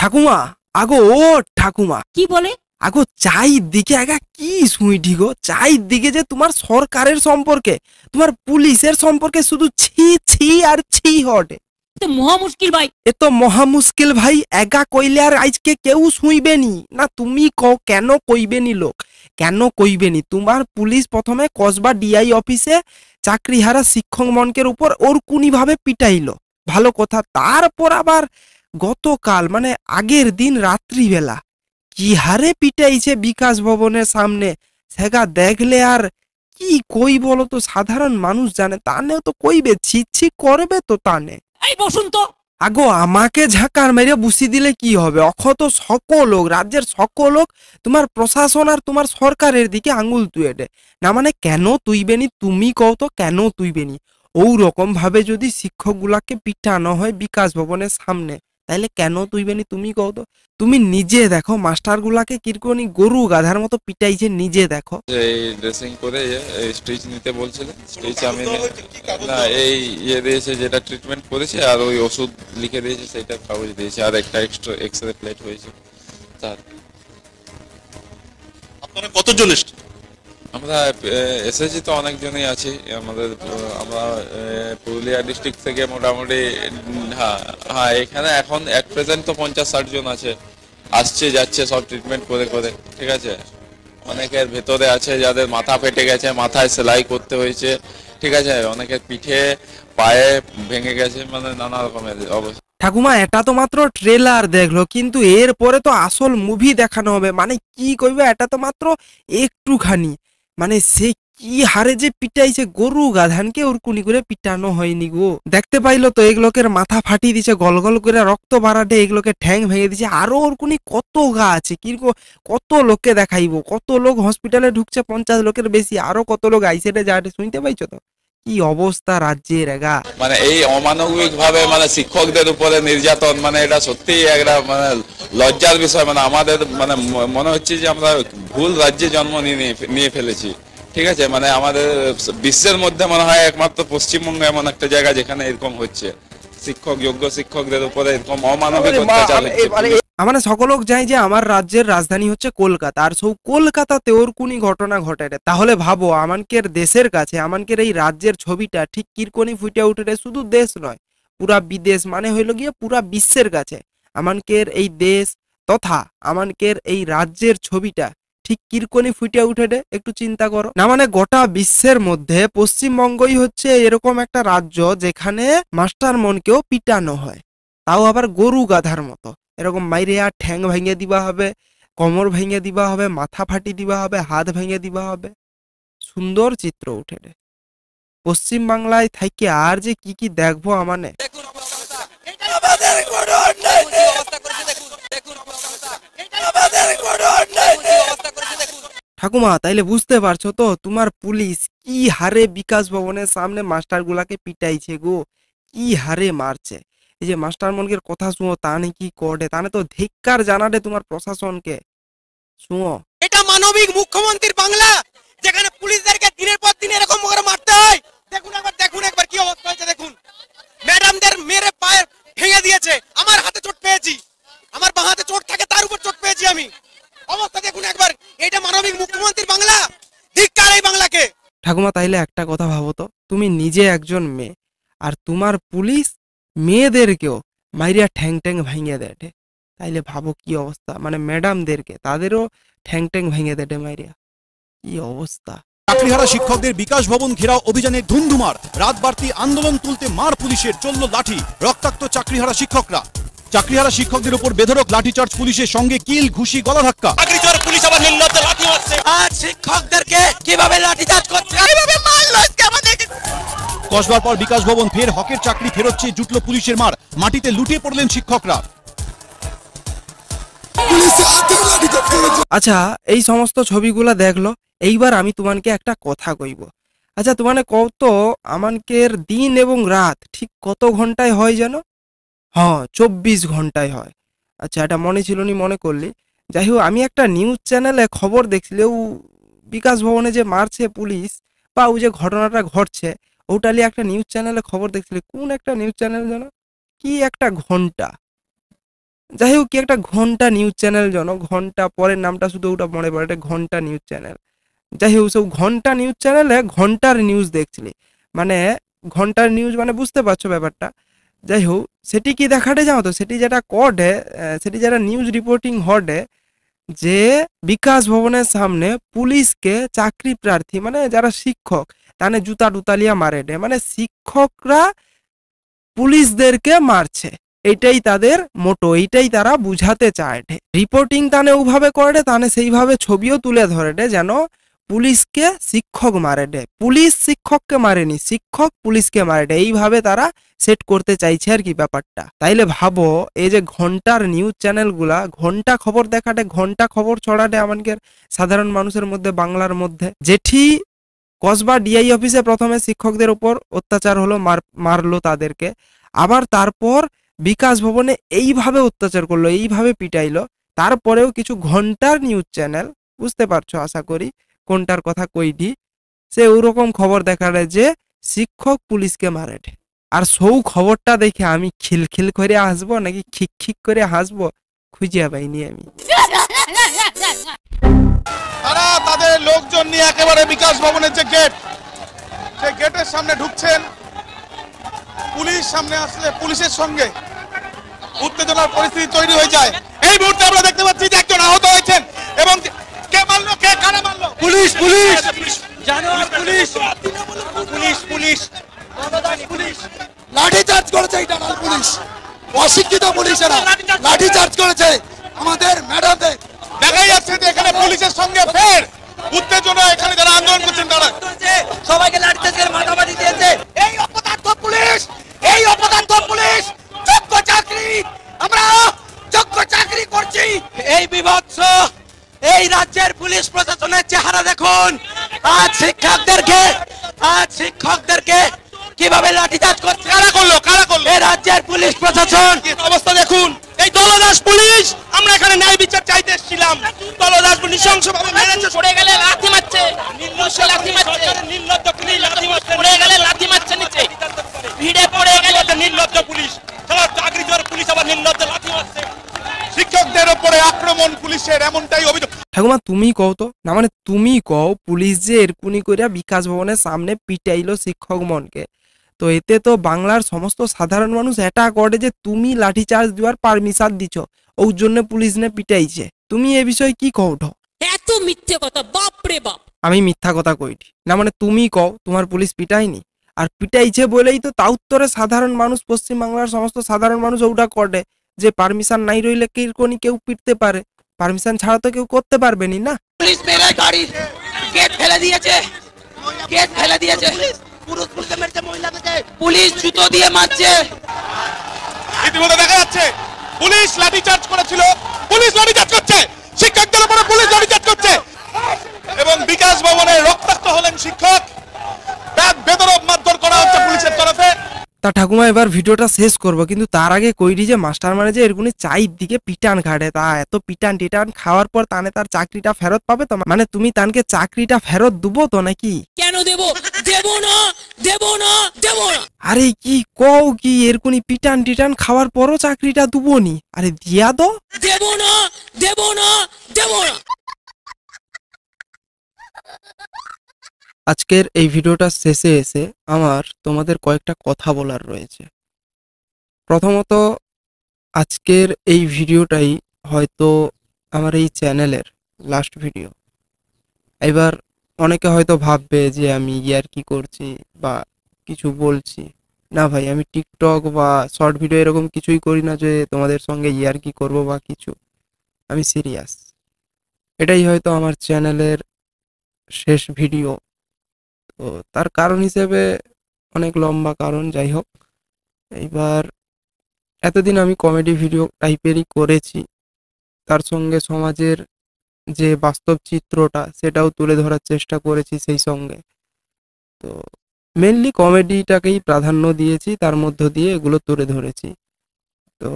ঠাকুমা, আগো ও ঠাকুমা, কি বলে? আগো চারিদিকে আগা কি শুইঠি গো, চারিদিকে যে তোমার সরকারের সম্পর্কে, তোমার পুলিশের সম্পর্কে শুধু ছি ছি আর ছি হটে। তো মহা মুশকিল ভাই। এ তো মহা মুশকিল ভাই, একা কইলে আর আজকে কেউ শুইবে নি না। তুমি কও কেন কইবে নি লোক, কেন কইবে নি? তোমার পুলিশ প্রথমে কসবা ডিআই অফিসে চাকরিহারা শিক্ষক মনকের উপর ওর কুনি ভাবে পিটাইলো, ভালো কথা। তারপর আবার গতকাল মানে আগের দিন রাত্রিবেলা কি হারে পিটাইছে বিকাশ ভবনের সামনে, সেগা দেখলে আর কি কই বলো তো, সাধারণ মানুষ জানে, তানেও তো কইবে, ছি ছি করবে তো তানে। এই বসুন তো। আগো আমাকে ঝাঁকার মেরে বুঝি দিলে কি হবে? অক্ষত সকল লোক, রাজ্যের সকল লোক তোমার প্রশাসন আর তোমার সরকারের দিকে আঙুল তুয়েটে না। মানে কেন তুইবেনি তুমি কও তো, কেন তুইবেনি? ও রকম ভাবে যদি শিক্ষক গুলাকে পিটানো হয় বিকাশ ভবনের সামনে, তাইলে কেন তুইবেনি তুমি কও তো? তুমি নিজে দেখো মাস্টার গুলাকে কিরকনি গরু গাধার মতো পিটাইছে, নিজে দেখো। এই ড্রেসিং করে স্টিচ নিতে বলছিলেন, স্টিচ আমি না এই দিয়েছে, যেটা ট্রিটমেন্ট করেছে আর ওই ওষুধ লিখে দিয়েছে সেটা কাগজ দিয়েছে, আর একটা এক্সট্রা এক্সরে প্লেট হয়েছে। তার আপনারা কতজন এসেছেন? আমরা এসেছি তো অনেকজনই আছি আমাদের। আমরা পুরুলিয়া ডিস্ট্রিক্ট থেকে মোটামুটি, হ্যাঁ হ্যাঁ, এখানে এখন অ্যাট প্রেজেন্ট তো 50-60 জন আছে, আসছে যাচ্ছে সব ট্রিটমেন্ট করে করে, ঠিক আছে। অনেকের ভেতরে আছে যাদের মাথা ফেটে গেছে, মাথায় সেলাই করতে হয়েছে, ঠিক আছে। অনেকের পিঠে পায়ে ভেঙে গেছে, মানে নানা রকমের অবস্থা। ঠাকুমা এটা তো মাত্র ট্রেলার দেখলো, কিন্তু এরপরে তো আসল মুভি দেখানো হবে। মানে কি কইবে, এটা তো মাত্র একটুখানি, মানে সে কি হারে যে পিটাইছে গরু গাধানকে, ওর কুনি করে পিটানো হয়নি গো। দেখতে পাইলো তো এগুলোকের মাথা ফাটিয়ে দিছে, গল গল করে রক্ত বাড়াটে, এগুলোকে ঠ্যাং ভেঙে দিছে। আরো ওর কুনি কত গা আছে, কিরকম কত লোককে দেখাইবো, কত লোক হসপিটালে ঢুকছে, 50 লোকের বেশি, আরো কত লোক আইসিইউতে যাটে, শুনতে পাইছো তো কি অবস্থা রাজ্যের এগা। মানে এই অমানবিক ভাবে মানে শিক্ষকদের উপরে নির্যাতন, মানে এটা সত্যি একটা মানে লজ্জার বিষয়। মানে আমাদের মানে মনে হচ্ছে যে আমরা ভুল রাজ্যে জন্ম নিয়ে ফেলেছি, ঠিক আছে। মানে আমাদের বিশ্বের মধ্যে মনে হয় একমাত্র পশ্চিমবঙ্গ এমন একটা জায়গা যেখানে এরকম হচ্ছে, যোগ্য শিক্ষকদের উপরে এরকম অমানবিক অত্যাচার হচ্ছে। মানে সকলক যাই যে আমার রাজ্যের রাজধানী হচ্ছে কলকাতা, আর সব কলকাতাতে ওর কোনি ঘটনা ঘটে রে। তাহলে ভাবো আমানকের দেশের কাছে, আমানকের এই রাজ্যের ছবিটা ঠিক কিরকনি ফুটে উঠে রে। শুধু দেশ নয়, পুরা বিদেশ, মানে হইল গিয়ে পুরা বিশ্বের কাছে আমানকের এই দেশ তথা আমানকের এই রাজ্যের ছবিটা ঠিক কিরকনি ফুটে উঠে রে, একটু চিন্তা করো না। মানে গোটা বিশ্বের মধ্যে পশ্চিমবঙ্গই হচ্ছে এরকম একটা রাজ্য যেখানে মাস্টার মনকেও পিটানো হয়, তাও আবার গরু গাধার মতো। এরকম মাইরে আর ঠ্যাং ভেঙে দিবা হবে, কোমর ভেঙে দিবা হবে, মাথা ফাটি দিবা হবে, হাত ভেঙে দিবা হবে। সুন্দর চিত্র উঠে রে। পশ্চিম বাংলায় থাইকে আর যে কি কি দেখবো আমানে। ঠাকুমা তাইলে বুঝতে পারছো তো তোমার পুলিশ কি হারে বিকাশ ভবনের সামনে মাস্টার গুলাকে পিটাইছে গো, কি হারে মারছে। এই যে মাস্টার মনকের কথা শুনো, তানে কি করে, তানে তো ধিক্কার জানাডে তোমার প্রশাসনকে। শুনো, এটা মানবিক মুখ্যমন্ত্রীর বাংলা, যেখানে পুলিশদেরকে দিনের পর দিন এরকম করে মারতে হয়। দেখুন একবার কি অবস্থা হয়েছে, দেখুন ম্যাডামদের মেরে পায়ে ভেঙে দিয়েছে। আমার হাতে চোট পেয়েছি, আমার বাঁ হাতে চোট থাকে, তার উপর চোট পেয়েছি আমি। অবস্থা দেখুন একবার, এটা মানবিক মুখ্যমন্ত্রীর বাংলা, ধিক্কার এই বাংলাকে। ঠাকুমা তাইলে একটা কথা ভাবো তো, তুমি নিজে একজন মেয়ে, আর তোমার পুলিশ মেয়েদেরকেও মাইরিয়া ঠ্যাং ট্যাং ভেঙে দেয়, তাইলে ভাবো কি অবস্থা। মানে ম্যাডামদেরকে তাদেরও ঠ্যাং ট্যাং ভেঙে দেয় মাইরিয়া, কি অবস্থা। চাকরিহারা শিক্ষকদের বিকাশ ভবন ঘেরাও অভিযানে ধুন্ধুমার, রাত বাড়তি আন্দোলন তুলতে মার পুলিশের, চলল লাঠি, রক্তাক্ত চাকরিহারা শিক্ষকরা। চাকরিহারা শিক্ষকদের উপর বেধড়ক লাঠিচার্জ পুলিশের, সঙ্গে কিল ঘুষি গলা ধাক্কা। চাকরিচোর পুলিশ আবার নির্লজ্জ লাঠি মারছে, আর শিক্ষকদেরকে কিভাবে লাঠিচার্জ করছে, কিভাবে মারলো আজকে আমাদেরকে। কসবার পর বিকাশ ভবন ফের হকের চাকরি ফেরত চেয়ে জুটল পুলিশের মার, মাটিতে লুটিয়ে পড়লেন শিক্ষকরা। আচ্ছা এই সমস্ত ছবিগুলা দেখলো, এইবার আমি তোমাকে একটা কথা কইব। আচ্ছা তোমানে কত আমানকের দিন এবং রাত ঠিক কত ঘন্টায় হয় যেন? হ্যাঁ 24 ঘন্টায় হয়। আচ্ছা এটা মনে ছিল নি, মনে করলি। যাই হোক, আমি একটা নিউজ চ্যানেলে খবর দেখছিল, ও বিকাশ ভবনে যে মারছে পুলিশ বা ও যে ঘটনাটা ঘটছে, ওটালি একটা নিউজ চ্যানেলে খবর দেখছিল। কোন একটা নিউজ চ্যানেল যেন, কি একটা ঘন্টা যাই হোক কি একটা ঘন্টা নিউজ চ্যানেল জন ঘন্টা পরের নামটা শুধু ওটা মনে পড়ে, এটা ঘন্টা নিউজ চ্যানেল। যাই হোক সব ঘন্টা নিউজ চ্যানেলে ঘন্টার নিউজ দেখছিলি, মানে ঘন্টার নিউজ মানে বুঝতে পারছো ব্যাপারটা। যাই হোক সেটি কি দেখাটে যাও তো, সেটি যেটা কডে, সেটি যেটা নিউজ রিপোর্টিং হডে যে বিকাশ ভবনের সামনে পুলিশকে চাকরি প্রার্থী মানে যারা শিক্ষক তানে জুতা টুতালিয়া মারে ডে, মানে শিক্ষকরা পুলিশদেরকে মারছে, এইটাই তাদের মোটো, এইটাই তারা বুঝাতে চায়। রিপোর্টিং তানে ওভাবে করে তানে সেইভাবে ছবিও তুলে ধরে যেন পুলিশকে শিক্ষক মারে পুলিশ শিক্ষককে মারেনি, শিক্ষক পুলিশকে মারে এইভাবে তারা সেট করতে চাইছে আর কি ব্যাপারটা। তাইলে ভাবো এই যে ঘন্টার নিউজ চ্যানেলগুলা ঘন্টা খবর দেখাটে, ঘন্টা খবর ছড়াটে আমাদের সাধারণ মানুষের মধ্যে, বাংলার মধ্যে। জেঠি কসবা ডিআই অফিসে প্রথমে শিক্ষকদের উপর অত্যাচার হলো, মারলো তাদেরকে, আবার তারপর বিকাশ ভবনে এইভাবে অত্যাচার করলো, এইভাবে পিটাইলো। তারপরেও কিছু ঘন্টার নিউজ চ্যানেল, বুঝতে পারছো আশা করি কোনটার কথা কইটি, সে ওরকম খবর দেখালে যে শিক্ষক পুলিশকে মারে। আর সৌ খবরটা দেখে আমি খিলখিল করে হাসবো নাকি খিক খিক করে হাসবো খুঁজিয়া পাইনি আমি। তারা তাদের লোকজন নিয়ে একেবারে বিকাশ ভবনের যে গেট, সেই গেটের সামনে ঢুকছেন। পুলিশ সামনে আসলে পুলিশের সঙ্গে উত্তেজনার পরিস্থিতি তৈরি হয়ে যায়। এই মুহূর্তে আমরা দেখতে পাচ্ছি যে একজন আহত হয়েছেন এবং কে মারলো, কে কারা মারলো? পুলিশ, পুলিশ, জানোয়ার পুলিশ, পুলিশ, পুলিশ, পুলিশ লাঠি চার্জ করেছে। এই টানাল পুলিশ, অশিক্ষিত পুলিশেরা লাঠি চার্জ করেছে আমাদের ম্যাডামদের। দেখাই যাচ্ছে যে এখানে পুলিশের সঙ্গে ফের উত্তেজনা, এখানে যারা আন্দোলন করছেন তারা সবাইকে লাঠি চার্জ করে মাথাবাড়ি দিয়েছে। এই অপদার্থ পুলিশ, এই অপদার্থ পুলিশ, যোগ্য চাকরি, আমরা যোগ্য চাকরি করছি। এই বিভৎস এই রাজ্যের পুলিশ প্রশাসনের চেহারা দেখুন। আজ শিক্ষকদেরকে কিভাবে লাঠিচার্জ করছে, কারা করলো, কারা করলো? এই রাজ্যের পুলিশ প্রশাসন অবস্থা দেখুন। এই দলদাস পুলিশ, আমরা এখানে ন্যায় বিচার চাইতে এসেছিলাম, দলদাস নৃশংসভাবে মেরেছে। পড়ে গেলে লাথি মারছে, লাথি মারছে, নির্লজ্জ পুলিশ লাথি মারছে, পড়ে গেলে লাথি মারছে নিচে, ভিড়ে পড়ে গেলে নির্লজ্জ পুলিশ, সবার চাকরি দেওয়ার পুলিশ আবার নির্লজ্জ লাথি মারছে। শিক্ষকদের উপরে আক্রমণ পুলিশের, এমনটাই অভিযোগ। ঠাকুমা তুমি কও তো, না মানে তুমি কও পুলিশ যে এরকুনি করিয়া বিকাশ ভবনের সামনে পিটাইলো শিক্ষক মনকে, তো এতে তো বাংলার সমস্ত সাধারণ মানুষ এটা করে যে তুমি লাঠি চার্জ দেওয়ার পারমিশন দিছ, ওর জন্য পুলিশ নে পিটাইছে। তুমি এ বিষয়ে কি কও? এত মিথ্যে কথা, বাপ রে বাপ। আমি মিথ্যা কথা কইটি না, মানে তুমি কও তোমার পুলিশ পিটাইনি, আর পিটাইছে বলেই তো তা উত্তরে সাধারণ মানুষ, পশ্চিম বাংলার সমস্ত সাধারণ মানুষ ওটা করে যে পারমিশন নাই রইলে কিরকনি কেউ পিটতে পারে, পারমিশন ছাড়া তো কেউ করতে পারবেনি না। পুলিশ মেরে গাড়ির গেট ফেলে দিয়েছে, গেট ফেলে দিয়েছে, পুরুষ পুলিশে মেরেছে মহিলাদেরকে, পুলিশ জুতো দিয়ে মারছে। ইতিমধ্যে দেখা যাচ্ছে পুলিশ লাঠি চার্জ করেছিল, পুলিশ লাঠি চার্জ করছে, শিক্ষকদের উপরে পুলিশ লাঠি চার্জ করছে এবং বিকাশ ভবনে রক্তাক্ত হলেন শিক্ষক। রাত বেদরব মারধর করা হচ্ছে পুলিশের তরফে। তা ঠাকুমা এবার ভিডিওটা শেষ করব, কিন্তু তার আগে কইরি যে মাস্টার মানে যে এরকুনি চাইর দিকে পিটান খাটে, তা এত পিটান টিটান খাওয়ার পর তানে তার চাকরিটা ফেরত পাবে তো, মানে তুমি তানকে চাকরিটা ফেরত দেবো তো নাকি? কেন দেব? দেব না, দেব না, দেব না। আরে কি কও কি, এরকুনি পিটান টিটান খাওয়ার পরও চাকরিটা দেবো নি? আরে দিয়া দো। দেব না, দেব না, দেব না। আজকের এই ভিডিওটা শেষে এসে আমার তোমাদের কয়েকটা কথা বলার রয়েছে। প্রথমত, আজকের এই ভিডিওটাই হয়তো আমার এই চ্যানেলের লাস্ট ভিডিও। এবার অনেকে হয়তো ভাববে যে আমি ইয়ার্কি করছি বা কিছু বলছি। না ভাই, আমি টিকটক বা শর্ট ভিডিও এরকম কিছুই করি না যে তোমাদের সঙ্গে ইয়ার্কি করব বা কিছু। আমি সিরিয়াস। এটাই হয়তো আমার চ্যানেলের শেষ ভিডিও। তো তার কারণ হিসেবে অনেক লম্বা কারণ, যাই হোক। এইবার এতদিন আমি কমেডি ভিডিও টাইপেরই করেছি, তার সঙ্গে সমাজের যে বাস্তব চিত্রটা সেটাও তুলে ধরার চেষ্টা করেছি সেই সঙ্গে। তো মেনলি কমেডিটাকেই প্রাধান্য দিয়েছি, তার মধ্য দিয়ে এগুলো তুলে ধরেছি। তো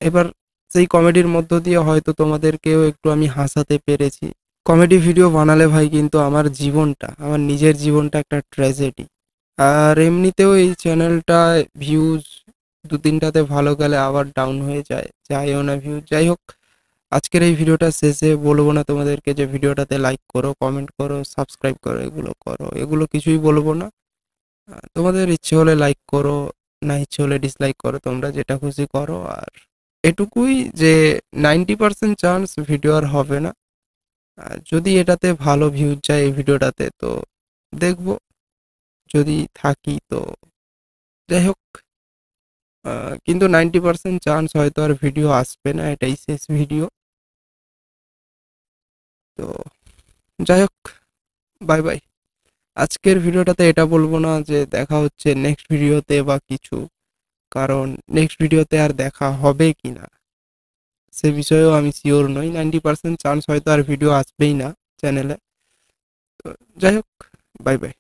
এবার সেই কমেডির মধ্য দিয়ে হয়তো তোমাদেরকেও একটু আমি হাসাতে পেরেছি। কমেডি ভিডিও বানালে ভাই কিন্তু আমার জীবনটা, আমার নিজের জীবনটা একটা ট্র্যাজেডি। আর এমনিতেও এই চ্যানেলটা ভিউজ 2-3টাতে ভালো গেলে আবার ডাউন হয়ে যায়, যাইও না ভিউ। যাই হোক, আজকের এই ভিডিওটা শেষে বলবো না তোমাদেরকে যে ভিডিওটাতে লাইক করো, কমেন্ট করো, সাবস্ক্রাইব করো, এগুলো কিছুই বলবো না। তোমাদের ইচ্ছে হলে লাইক করো, না ইচ্ছে হলে ডিসলাইক করো, তোমরা যেটা খুশি করো। আর এটুকুই যে 90% চান্স ভিডিও আর হবে না। যদি এটাতে ভালো ভিউজ যায় এই ভিডিওটাতে তো দেখবো, যদি থাকি তো যাই হোক। কিন্তু 90% চান্স হয়তো আর ভিডিও আসবে না, এটাই শেষ ভিডিও। তো যাই হোক, বাই বাই। আজকের ভিডিওটাতে এটা বলবো না যে দেখা হচ্ছে নেক্সট ভিডিওতে বা কিছু, কারণ নেক্সট ভিডিওতে আর দেখা হবে কিনা সে বিষয়েও আমি শিওর নই। 90% চান্স হয়তো আর ভিডিও আসবেই না চ্যানেলে। তো যাই হোক, বাই বাই।